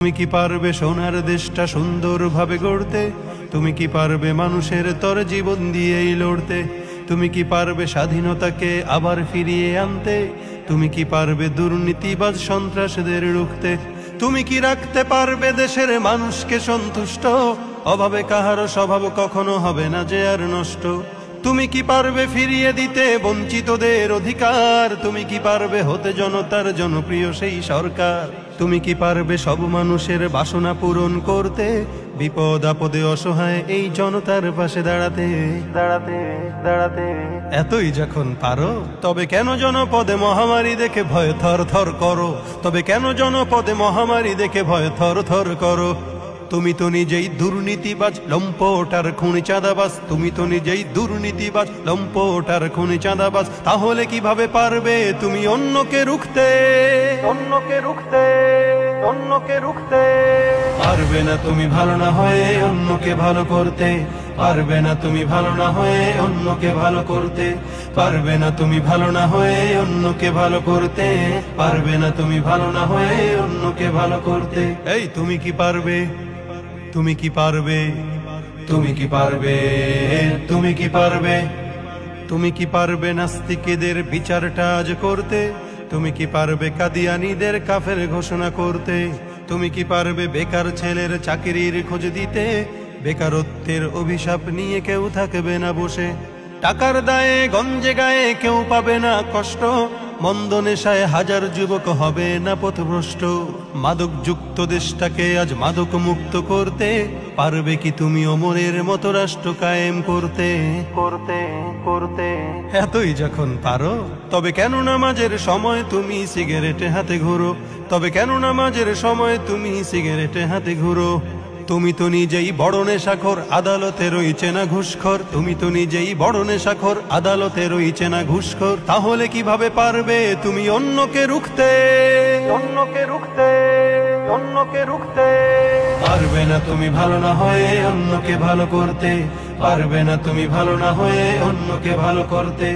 তুমি কি পারবে সোনার দেশটা সুন্দরভাবে গড়তে? তুমি কি পারবে মানুষের তর জীবন দিয়েই লড়তে? তুমি কি পারবে স্বাধীনতাকে আবার ফিরিয়ে আনতে? তুমি কি পারবে দুর্নীতিবাজ সন্ত্রাসীদের রুখতে? তুমি কি রাখতে পারবে দেশের মানুষকে সন্তুষ্ট? অভাবে কাহারও স্বভাব কখনো হবে না যে আর নষ্ট। তুমি কি পারবে ফিরিয়ে দিতে বঞ্চিতদের অধিকার? তুমি কি পারবে হতে জনতার জনপ্রিয় সেই সরকার? তুমি কি পারবে সব মানুষের বাসনা পূরণ করতে? বিপদ আপদে অসহায় এই জনতার পাশে দাঁড়াতে দাঁড়াতে দাঁড়াতে এতই যখন পারো, তবে কেন জনপদে মহামারী দেখে ভয় থর থর করো? তবে কেন জনপদে মহামারী দেখে ভয় থর থর করো? তুমি তো নিজেই দুর্নীতিবাজ, লম্পট আর খুনি চাঁদাবাজ। তুমি তো নিজেই দুর্নীতিবাজ, লম্পট আর খুনি চাঁদাবাজ। তাহলে কিভাবে পারবে তুমি অন্যকে রুখতে? অন্যকে রুখতে, অন্যকে রুখতে পারবে না তুমি ভালো না হয়ে অন্যকে ভালো করতে। পারবে না তুমি ভালো না হয়ে অন্যকে ভালো করতে। পারবে না তুমি ভালো না হয়ে অন্যকে ভালো করতে। পারবে না তুমি ভালো না হয়ে অন্যকে ভালো করতে। এই তুমি কি পারবে? তুমি কি পারবে? তুমি কি পারবে? তুমি কি পারবে? তুমি কি পারবে নাস্তিকদের বিচারটা আজ করতে? তুমি কি পারবে কাদিয়ানীদের কাফের ঘোষণা করতে? তুমি কি পারবে বেকার ছেলের চাকরির খোঁজ দিতে? বেকারত্বের অভিশাপ নিয়ে কেউ থাকবে না বসে। টাকার দায়ে গঞ্জে গায়ে কেউ পাবে না কষ্ট। মন্দ নেশায় হাজার যুবক হবে না পথভ্রষ্ট। মাদক যুক্ত দেশটাকে আজ মাদক মুক্ত করতে পারবে কি তুমি অমরের মতো রাষ্ট্র কায়েম করতে? করতে করতে এতই যখন পারো, তবে কেন নামাজের সময় তুমি সিগারেটে হাতে ঘুরো? তবে কেন নামাজের সময় তুমি সিগারেটে হাতে ঘুরো? তুমি তো নিজেই বড় নেশাখোর, আদালতে রইছে না ঘুষখোর। তুমি তো নিজেই বড় নেশাখোর, আদালতে রইছে না ঘুষখোর। তাহলে কিভাবে পারবে তুমি অন্যকে রুখতে? অন্যকে রুখতে, অন্যকে রুখতে পারবে না তুমি ভালো না হয়ে অন্যকে ভালো করতে। পারবে না তুমি ভালো না হয়ে অন্যকে ভালো করতে।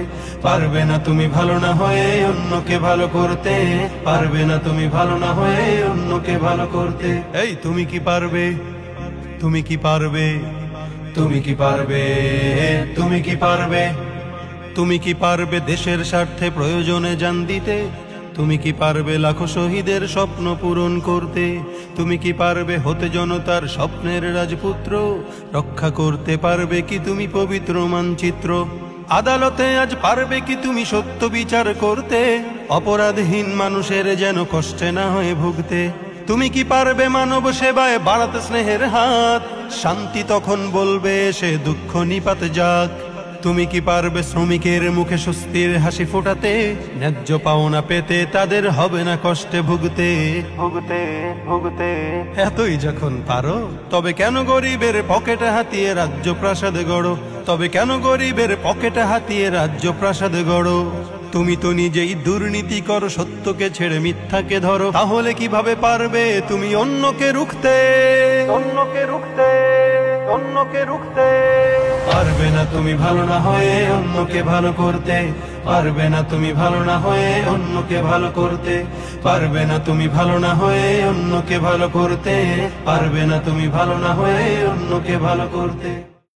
পারবে না তুমি ভালো না হয়ে অন্যকে ভালো করতে। পারবে না তুমি ভালো না হয়ে অন্যকে ভালো করতে। এই তুমি কি পারবে? তুমি কি পারবে? তুমি কি পারবে? তুমি কি পারবে? তুমি কি পারবে দেশের স্বার্থে প্রয়োজনে জান দিতে? তুমি কি পারবে লাখো শহীদের স্বপ্ন পূরণ করতে? তুমি কি পারবে হতে জনতার স্বপ্নের রাজপুত্র? রক্ষা করতে পারবে কি তুমি পবিত্র মানচিত্র? আদালতে আজ পারবে কি তুমি সত্য বিচার করতে? অপরাধহীন মানুষের যেন কষ্টে না হয়ে ভুগতে। তুমি কি পারবে মানব সেবায় বাড়াতে স্নেহের হাত? শান্তি তখন বলবে সে দুঃখ নিপাত যাক। তুমি কি পারবে শ্রমিকের মুখে স্বস্তির হাসি ফোটাতে? ন্যায্য পাওনা পেতে তাদের হবে না কষ্টে ভুগতে ভুগতে ভুগতে এতই যখন পারো, তবে কেন গরিবের পকেটে হাতিয়ে রাজ্য প্রাসাদ গড়ো? তবে কেন গরিবের পকেটে হাতিয়ে রাজ্য প্রাসাদ গড়ো? তুমি তো নিজেই দুর্নীতি করো, সত্যকে ছেড়ে মিথ্যাকে ধরো। তাহলে কিভাবে পারবে তুমি অন্যকে রুখতে? অন্যকে রুখতে, অন্যকে রুখতে পারবে না তুমি ভালো না হয়ে অন্যকে ভালো করতে। পারবে না তুমি ভালো না হয়ে অন্যকে ভালো করতে। পারবে না তুমি ভালো না হয়ে অন্যকে ভালো করতে। পারবে না তুমি ভালো না হয়ে অন্যকে ভালো করতে।